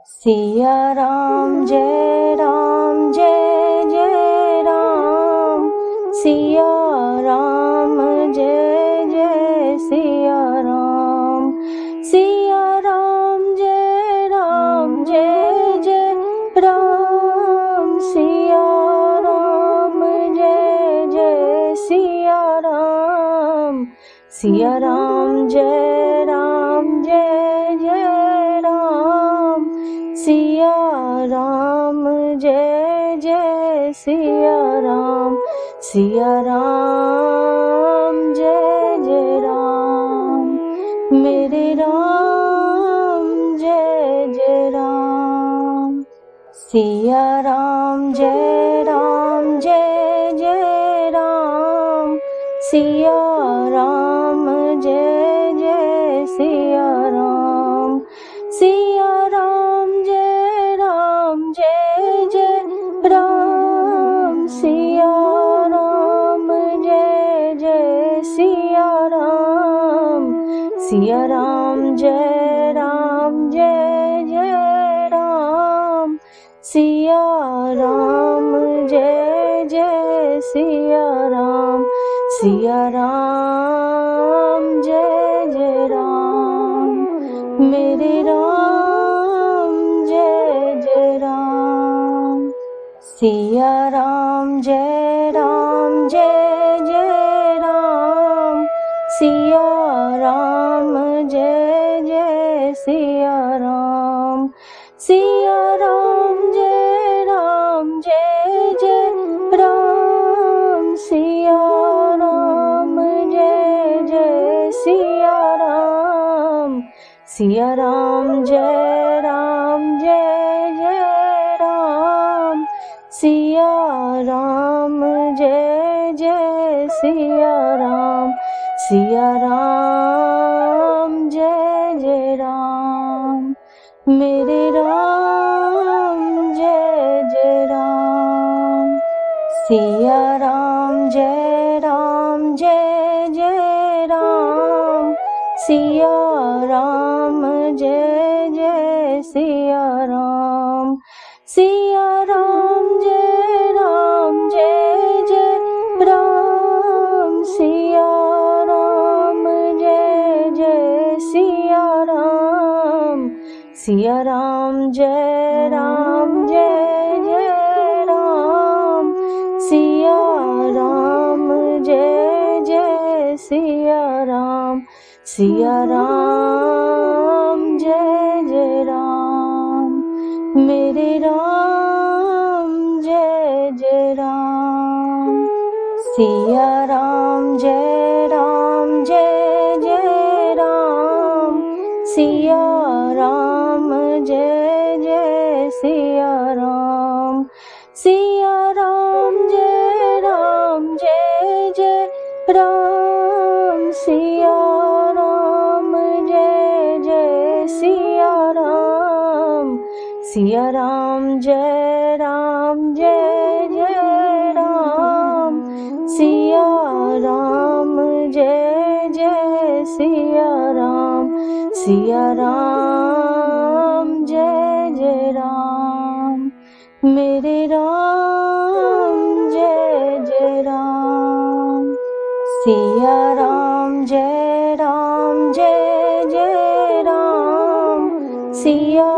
सिया राम जय जय राम। सिया राम जय जय सिया राम। सिया राम जय जय राम। सिया राम जय जय सिया राम। सिया राम जय जय राम। सिया राम जय जय सिया राम। सिया राम जय राम। मेरे राम जय राम। सिया राम जय जय राम। सिया राम जय जय सिया राम। सिया राम जय जय राम। सिया राम जय जय सिया राम। सिया राम जय जय राम। सिया राम जय जय सिया राम। सिया राम जय राम। मेरे राम जय राम। सिया राम जय जय राम। सिया राम जय जय सिया राम। सिया राम जय जय राम। सिया राम जय जय सिया राम। सिया राम जय जय राम। सिया राम जय जय सिया राम। सिया राम जय राम। मेरे राम जय राम। सिया राम जय जय राम। सिया राम जय जय सिया राम। सिया राम जय जय राम। सिया राम जय जय सिया राम। सिया राम जय जय राम। सिया राम जय जय सिया राम। सिया राम जय राम। मेरे राम जय राम। सिया राम जय जय राम। सिया राम जय जय सिया राम। सिया राम जय जय राम। सिया राम जय जय सिया राम। सिया राम जय जय राम। सिया राम जय जय सिया राम। सिया राम जय राम। मेरे राम जय राम। सिया राम जय जय राम। सिया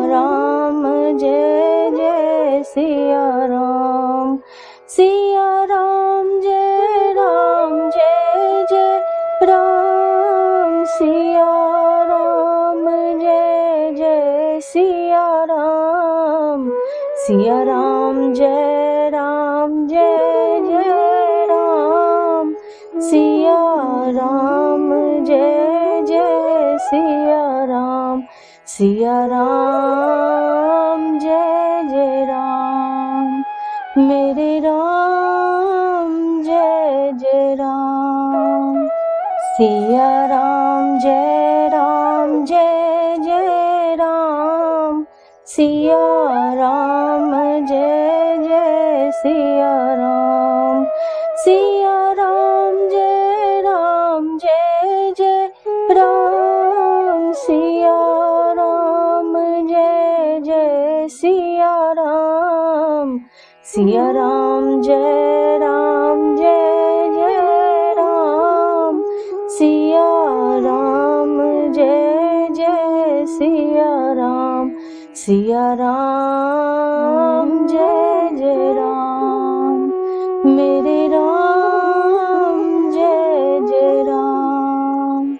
राम जय जय सिया राम। सिया राम जय जय राम। सिया राम जय जय सिया राम। सिया राम जय जय राम। सिया राम जय जय सिया राम। सिया राम जय राम। मेरे राम जय राम। सिया राम जय जय राम। सिया राम जय जय सिया राम। सिया राम जय जय राम। सिया राम जय सिया राम, सिया राम जय जय राम, सिया राम जय जय सिया राम, सिया राम जय राम, मेरे राम जय राम।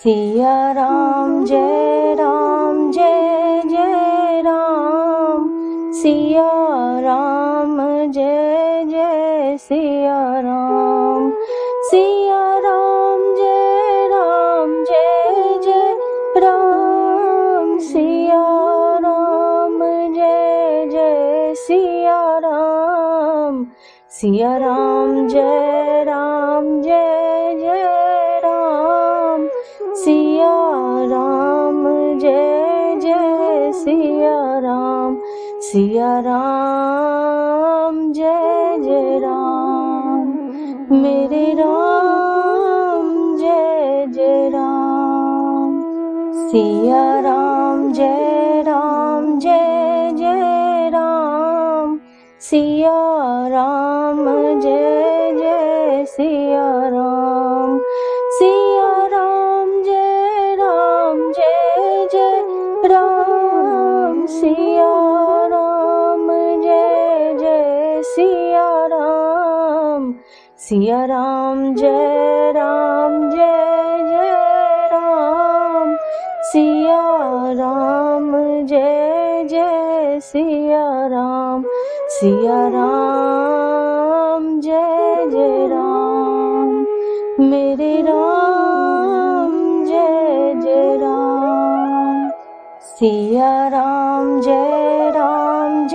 सिया राम जय राम, सिया राम जय सिया राम, सिया राम जय राम, सिया राम जय सिया राम, सिया राम जय राम, सिया राम जय सिया राम, सिया राम जय राम, मेरे राम जय राम। सिया राम जय राम, सिया राम जय सिया राम, सिया राम जय राम, सिया राम जय सिया राम, सिया राम जय राम, सिया राम जय सिया राम, सिया राम जय राम, मेरे राम जय राम। सिया राम जय राम,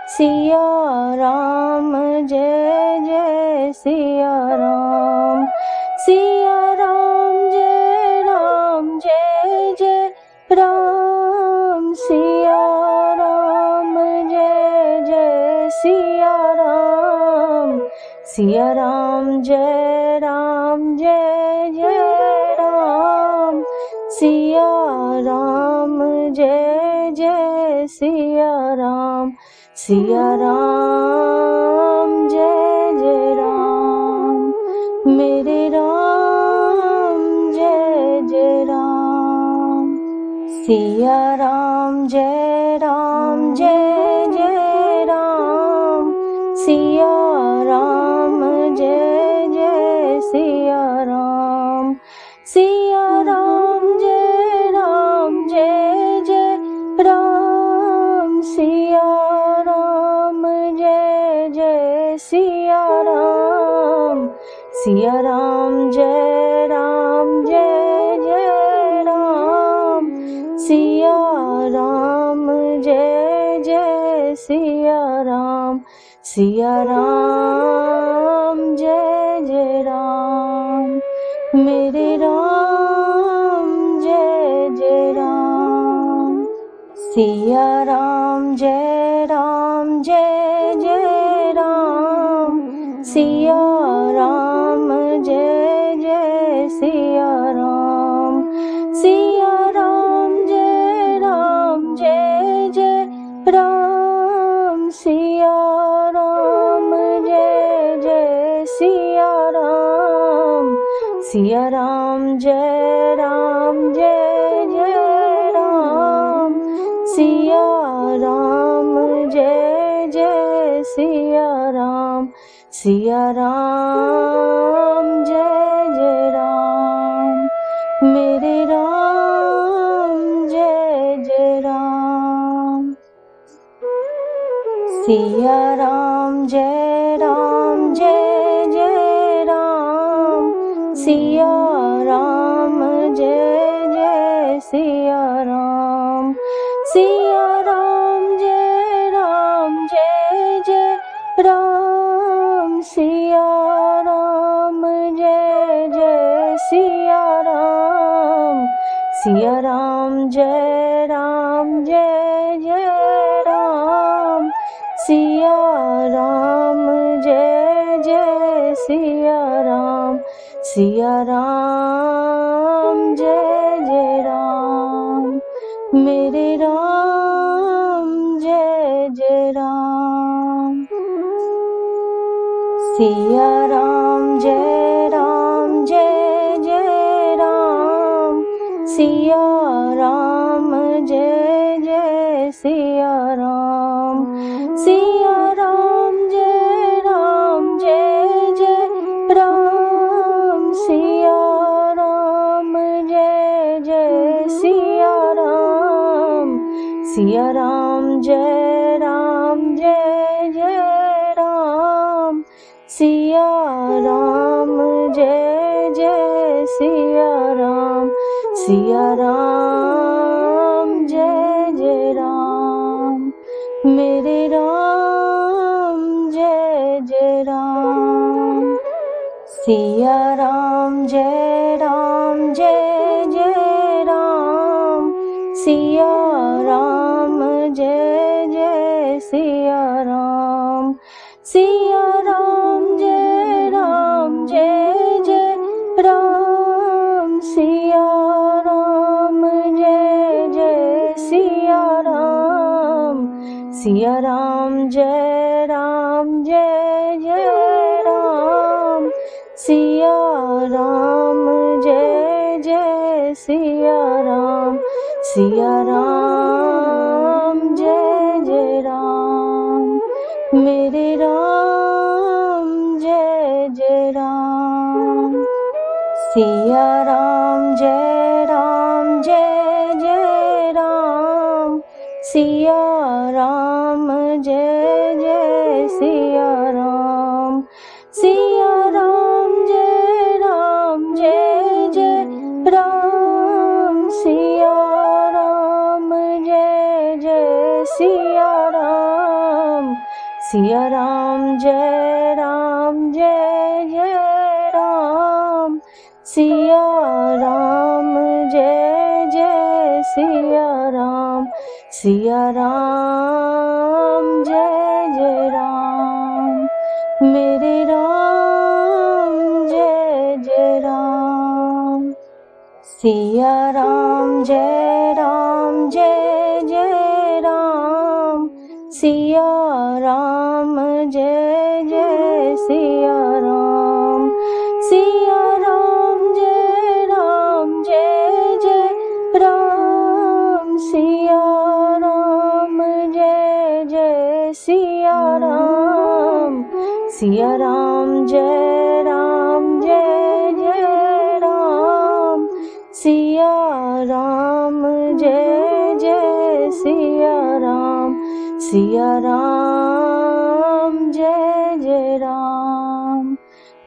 सिया राम जय सिया राम, सिया राम जय राम, सिया राम जय सिया राम, सिया राम जय राम, सिया राम जय सिया राम, सिया राम जय राम, मेरे राम जय राम। सिया राम जय राम, सिया राम जय सिया राम, सिया राम जय राम, सिया राम जय सिया राम, सिया राम जय राम, सिया राम जय सिया राम, सिया राम जय राम, मेरे राम जय राम। सिया राम जय राम, सिया राम जय सिया राम, सिया राम जय राम, सिया राम जय सिया राम, सिया राम जय राम, सिया राम जय सिया राम, सिया राम जय राम, मेरे राम जय राम। सिया राम जय राम, सिया राम जय सिया राम, सिया राम जय राम, सिया राम जय सिया राम, सिया राम जय राम, सिया राम जय सिया राम, सिया राम जय राम, मेरे राम जय जय राम। सिया राम जय जय राम। सिया राम जय जय सिया राम। सिया राम जय जय राम। सिया राम जय जय सिया राम। सिया राम जय जय राम। सिया राम जय जय सिया राम। सिया राम जय जय राम। मेरे राम जय जय राम। सिया राम जय जय राम। सिया राम जय जय सिया राम। सिया राम जय जय राम। सिया राम जय जय सिया राम। सिया राम जय जय राम। सिया राम जय जय सिया राम। सिया राम जय जय राम। मेरे राम जय जय राम। सिया राम जय जय राम। सिया राम जय जय सिया राम। सिया राम जय जय राम। सिया राम जय जय सिया राम। सिया राम जय जय राम। सिया राम जय जय सिया राम। सिया राम जय जय राम। मेरे राम जय जय राम। सिया राम जय जय राम। सिया राम जय जय सिया राम। सिया राम जय जय राम। सिया राम जय जय सिया राम। सिया राम जय जय राम। सिया राम जय जय सिया राम। सिया राम जय जय राम।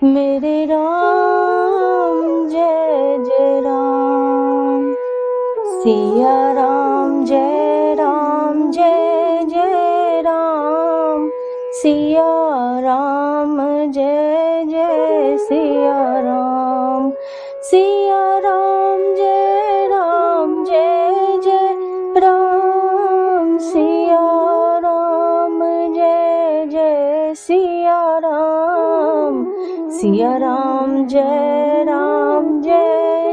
मेरे राम जय जय राम। सिया राम जय जय राम। सिया राम जय जय सिया राम। सिया राम जय जय राम। सिया राम जय जय सिया राम। सिया राम जय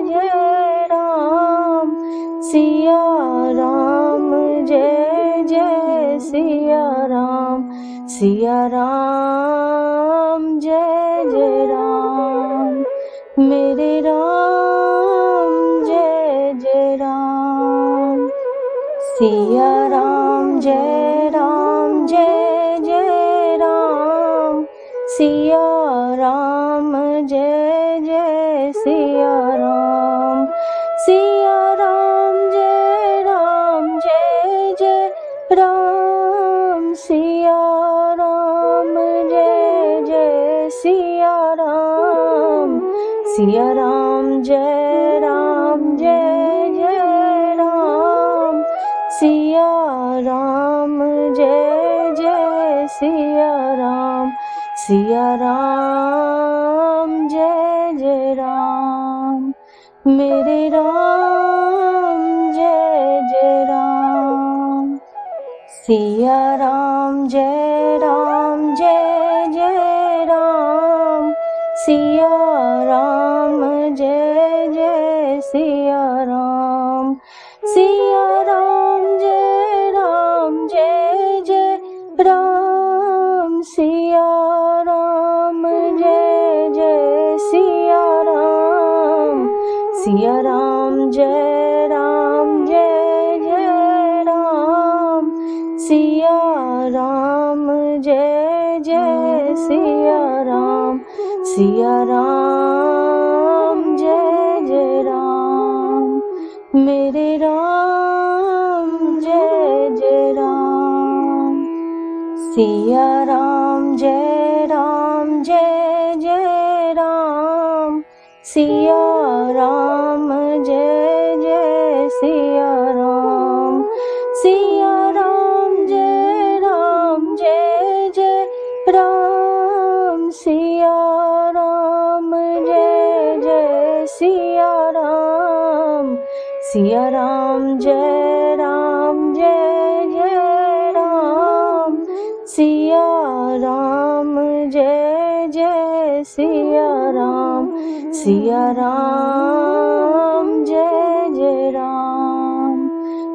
जय राम। सिया राम जय जय सिया राम। सिया राम जय जय राम। मेरे राम जय जय राम। सिया राम जय जय राम। सिया राम जय जय सिया राम। सिया राम जय जय राम। सिया राम जय जय सिया राम। सिया राम जय जय राम। सिया राम जय जय सिया राम। सिया राम जय जय राम। मेरे राम जय जय राम। सिया राम जय जय राम। सिया राम जय जय सिया राम। सिया राम जय जय राम, सिया राम जय जय सिया राम, सिया राम जय जय राम, सिया राम जय जय सिया राम, सिया राम जय राम, मेरे राम जय राम, सिया राम जय जय राम, सिया राम जय जय सिया राम, सिया राम जय जय राम, सिया राम जय जय सिया राम, सिया राम जय जय राम, सिया राम जय जय सिया राम, सिया राम जय राम,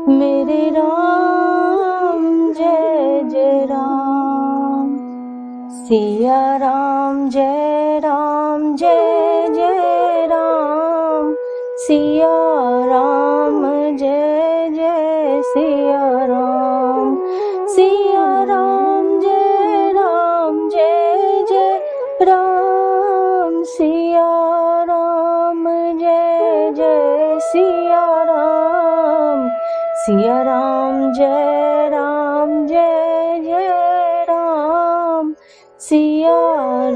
मेरे राम जय राम, सिया राम जय जय राम, सिया राम जय जय सिया राम, सिया राम जय जय राम, सिया राम जय जय सिया राम, सिया राम जय जय राम, सिया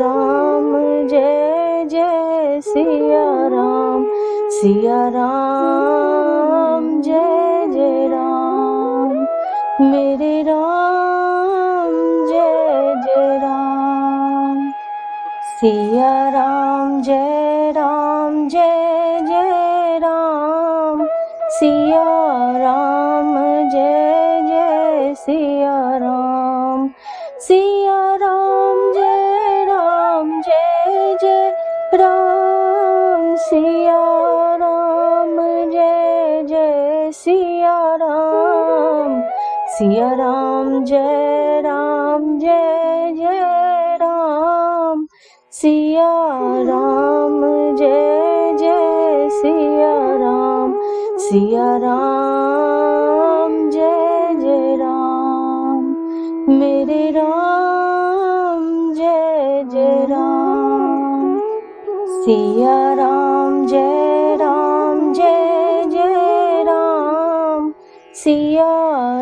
राम जय जय सिया राम, सिया राम जय राम, मेरे राम जय राम, सिया राम जय जय राम, सिया राम जय जय सिया राम, सिया राम जय जय राम, सिया राम जय जय सिया राम, सिया राम जय जय राम, सिया राम जय जय सिया राम, सिया राम जय राम, मेरे राम जय राम, सिया राम जय जय राम, सिया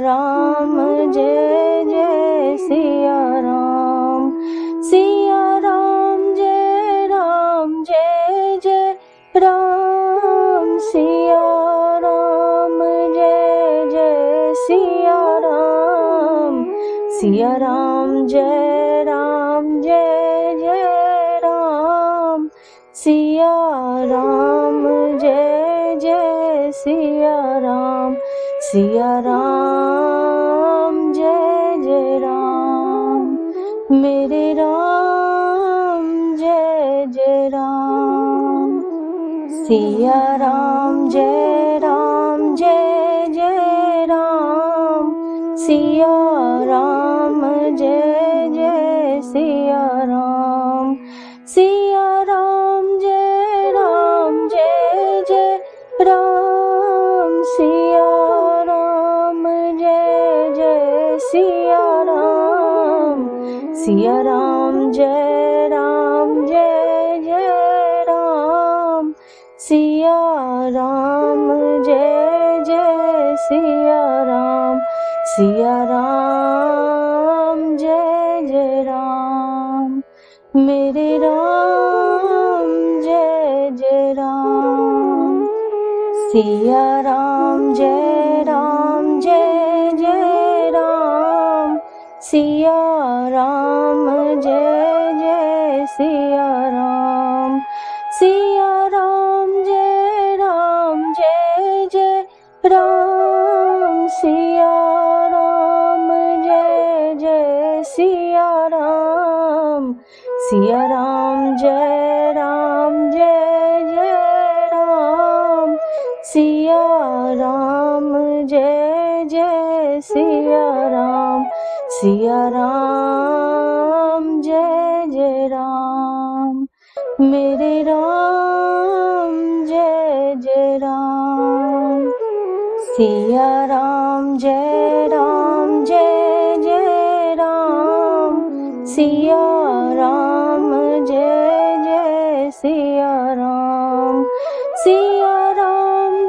राम जय जय सिया राम, सिया राम जय जय राम, सिया राम जय जय सिया राम, सिया राम जय जय राम, सिया राम जय जय सिया राम, सिया राम जय राम, मेरे राम जय राम, सिया राम जय जय राम, सिया राम जय जय सिया राम, सिया राम जय जय राम, सिया राम जय जय सिया राम, सिया राम जय जय राम, सिया राम जय जय सिया राम, सिया राम जय राम, मेरे राम जय राम, सिया राम जय जय राम, सिया राम जय जय सिया राम, सिया राम जय जय राम, सिया राम जय जय सिया राम, सिया राम जय जय राम, सिया राम जय जय सिया राम, सिया राम जय जय राम, मेरे राम जय जय राम। सिया राम जय जय राम, सिया राम जय जय सिया राम, सिया राम